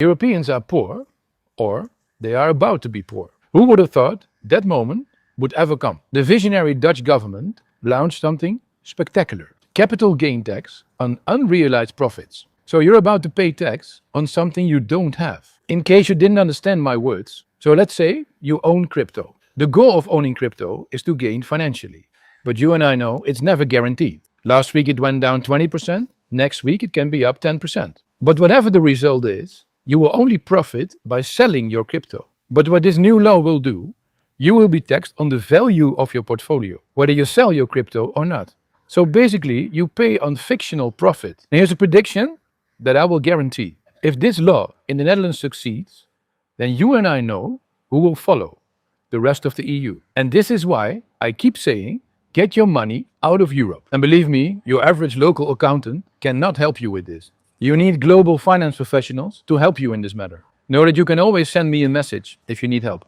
Europeans are poor, or they are about to be poor. Who would have thought that moment would ever come? The visionary Dutch government launched something spectacular. Capital gain tax on unrealized profits. So you're about to pay tax on something you don't have. In case you didn't understand my words, so let's say you own crypto. The goal of owning crypto is to gain financially. But you and I know it's never guaranteed. Last week it went down 20%, next week it can be up 10%. But whatever the result is, you will only profit by selling your crypto. But what this new law will do, you will be taxed on the value of your portfolio, whether you sell your crypto or not. So basically, you pay on fictional profit. And here's a prediction that I will guarantee. If this law in the Netherlands succeeds, then you and I know who will follow: the rest of the EU. And this is why I keep saying, get your money out of Europe. And believe me, your average local accountant cannot help you with this. You need global finance professionals to help you in this matter. Know that you can always send me a message if you need help.